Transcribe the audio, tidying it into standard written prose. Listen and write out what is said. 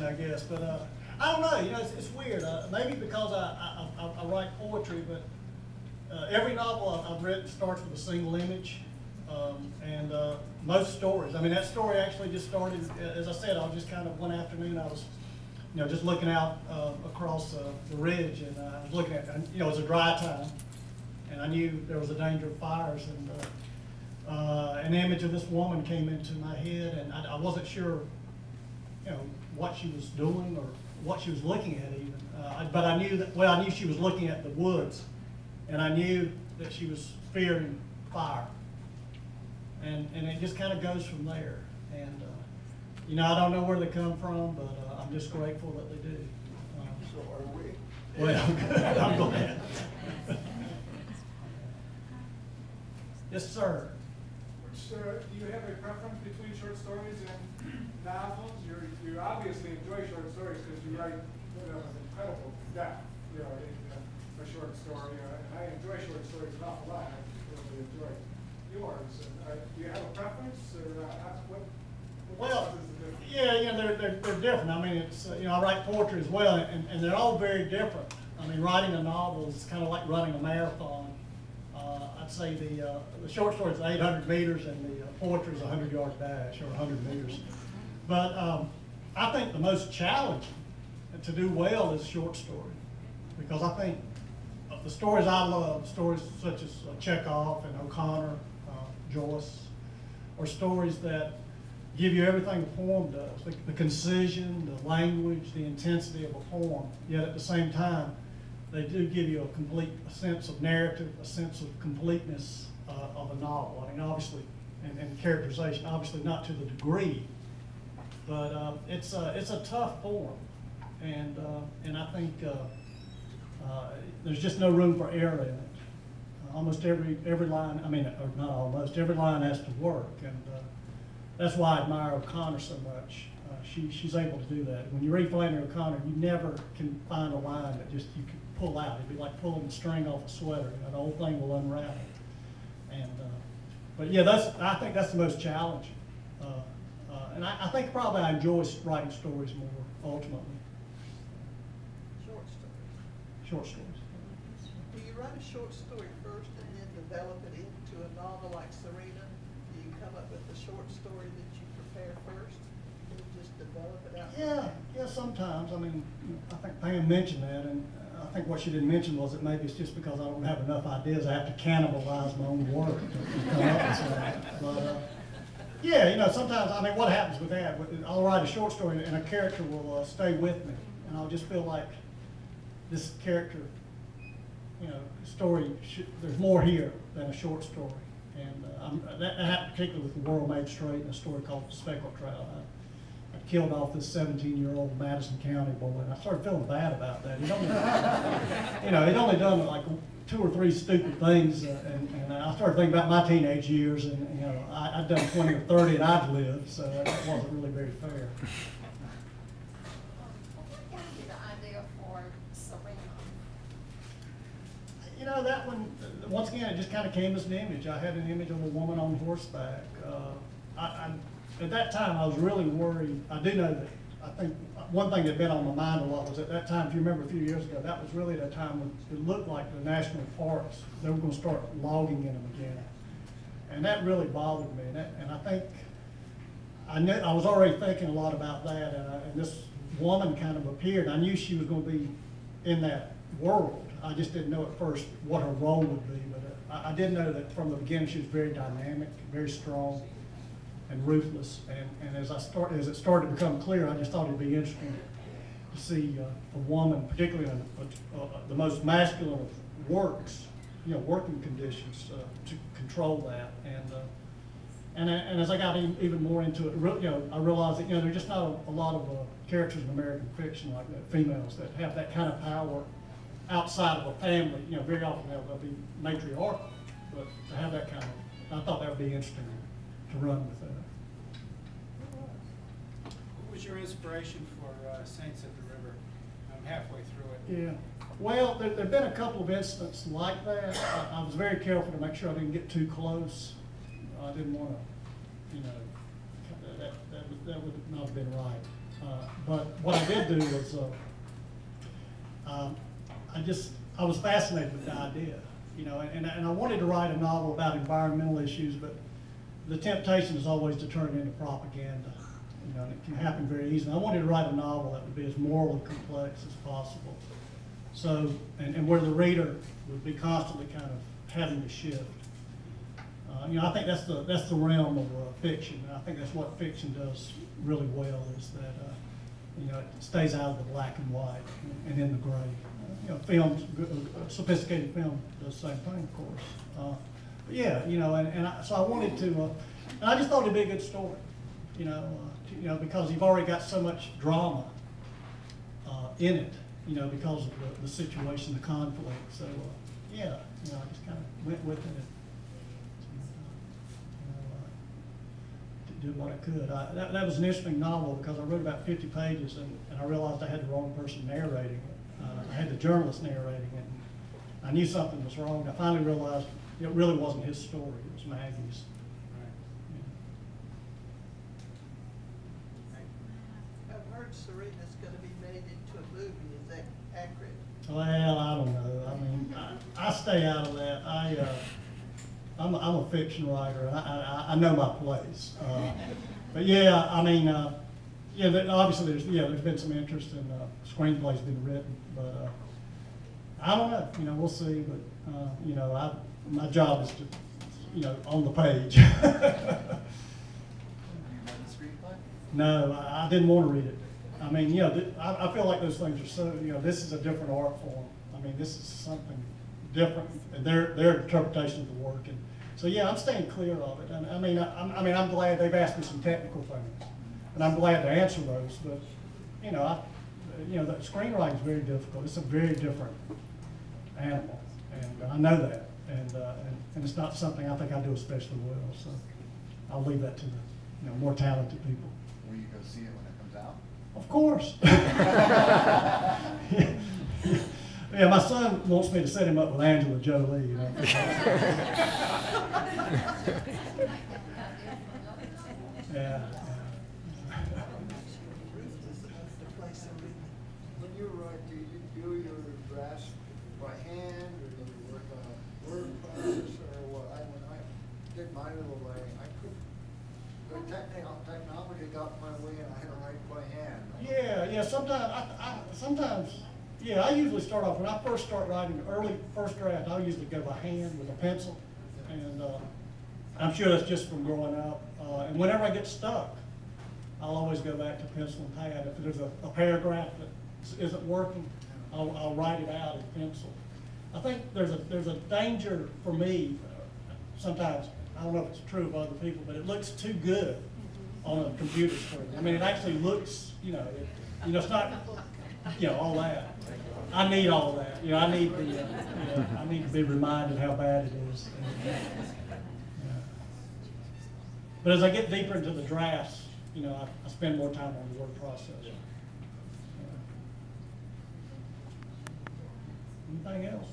I guess. But I don't know. You know, it's weird. Maybe because I write poetry, but every novel I've written starts with a single image, and most stories. I mean, that story actually just started. As I said, I was just kind of one afternoon. I was, you know, just looking out across the ridge, and I was looking at, you know, it was a dry time, and I knew there was a danger of fires, and an image of this woman came into my head, and I wasn't sure, you know, what she was doing or what she was looking at even. But I knew that, well, I knew she was looking at the woods, and I knew that she was fearing fire. And it just kind of goes from there. And, you know, I don't know where they come from, but I'm just grateful that they do. So are we. Well, good. I'm glad. Yes, sir. Do you have a preference between short stories and novels? You obviously enjoy short stories because you write with incredible depth, you know, in a short story. And I enjoy short stories an awful lot. I really enjoy yours. And, do you have a preference, or what Well, is the difference? yeah, you know, they're different. I mean, it's you know, I write poetry as well, and they're all very different. I mean, writing a novel is kind of like running a marathon. I'd say the short story is 800 meters, and the poetry is a 100-yard dash or 100 meters. But I think the most challenging to do well is short story, because I think the stories I love, stories such as Chekhov and O'Connor, Joyce, are stories that give you everything a poem does, the concision, the language, the intensity of a poem, yet at the same time, they do give you a sense of narrative, a sense of completeness of a novel. I mean, obviously, and characterization, obviously not to the degree, but it's a tough form, and I think there's just no room for error in it. Almost every line, I mean, or not almost, every line has to work, and that's why I admire O'Connor so much. She's able to do that. When you read Flannery O'Connor, you never can find a line that just you can pull out. It'd be like pulling the string off a sweater. You know, the whole thing will unravel. And but yeah, I think that's the most challenging. And I think probably I enjoy writing stories more ultimately. Short stories. Short stories. Do you write a short story first and then develop it into a novel like Serena? Do you come up with a short story that you prepare first and just develop it out? Yeah, sometimes. I mean, I think Pam mentioned that, and I think what she didn't mention was that maybe it's just because I don't have enough ideas. I have to cannibalize my own work to come up with something. But yeah, you know, sometimes, I mean, what happens with that? I'll write a short story and a character will stay with me, and I'll just feel like this character, you know, story, there's more here than a short story. And that happened particularly with The World Made Straight and a story called The Speckled Trout. I killed off this 17-year-old Madison County boy, and I started feeling bad about that. He'd only, you know, he'd only done like 2 or 3 stupid things, and I started thinking about my teenage years, and you know, I'd done 20 or 30 and I'd lived, so that wasn't really very fair. What gave you the idea for Serena? You know, that one, once again, it just kind of came as an image. I had an image of a woman on horseback. At that time, I was really worried. I do know that, I think one thing that had been on my mind a lot was at that time, if you remember a few years ago, that was really the time when it looked like the national parks, they were going to start logging in them again. And that really bothered me. And I think, I was already thinking a lot about that, and this woman kind of appeared. I knew she was going to be in that world. I just didn't know at first what her role would be, but I did know that from the beginning she was very dynamic, very strong, and ruthless. And as it started to become clear, I just thought it'd be interesting to see a woman, particularly in the most masculine of works, you know, working conditions, to control that. And as I got even more into it, you know, I realized that, you know, there's just not a lot of characters in American fiction like that, females that have that kind of power outside of a family. You know, very often they'll be matriarchal, but to have that kind of, I thought that would be interesting to run with that. What was your inspiration for Saints of the River? I'm halfway through it. Yeah. Well, there have been a couple of instances like that. I was very careful to make sure I didn't get too close. I didn't want to, you know, that would not have been right. But what I did do was, I was fascinated with the idea, you know, and I wanted to write a novel about environmental issues, but the temptation is always to turn it into propaganda, you know, and it can happen very easily. I wanted to write a novel that would be as morally complex as possible. So, and where the reader would be constantly kind of having to shift. You know, I think that's the realm of fiction, and I think that's what fiction does really well, is that you know, it stays out of the black and white and in the gray. You know, films, sophisticated film does the same thing, of course. But yeah, you know, so I wanted to, and I just thought it'd be a good story, you know, because you've already got so much drama in it, you know, because of the situation, the conflict. So yeah, you know, I just kind of went with it. Did what I could. That was an interesting novel because I wrote about 50 pages and I realized I had the wrong person narrating it. I had the journalist narrating it. And I knew something was wrong. I finally realized it really wasn't his story, it was Maggie's. I've heard Serena's gonna be made into a movie, is that accurate? Well, I don't know. I mean, I stay out of that. I'm a fiction writer. I know my place. But yeah, I mean, yeah, obviously there's been some interest in screenplays being written, but I don't know. You know, we'll see. But you know, my job is to, you know, on the page. No, I didn't want to read it. I mean, you know, I feel like those things are so, you know, this is a different art form. I mean, this is something different, and their interpretation of the work. And so yeah, I'm staying clear of it. And I mean, I'm glad they've asked me some technical things, and I'm glad to answer those. But you know, the screenwriting is very difficult. It's a very different animal, and I know that. And it's not something I think I do especially well. So I'll leave that to the more talented people. Will you go see it when it comes out? Of course. Yeah, my son wants me to set him up with Angela Jolie, you know. Yeah. When you write, do you do your drafts by hand, or do you work on a word processor, or what? When I did my little writing, the technology got in my way, and I had to write by hand. Yeah. Sometimes, yeah. I usually start off when I first start writing. First draft, I usually go by hand with a pencil, and I'm sure that's just from growing up. And whenever I get stuck, I'll always go back to pencil and pad. If there's a paragraph that isn't working, I'll write it out in pencil. I think there's a danger for me sometimes. I don't know if it's true of other people, but it looks too good on a computer screen. I mean, it actually looks, you know, it's not, you know, all that. I need all that. You know, I need to be reminded how bad it is. Yeah. But as I get deeper into the drafts, you know, I spend more time on the word processor. Yeah. Anything else?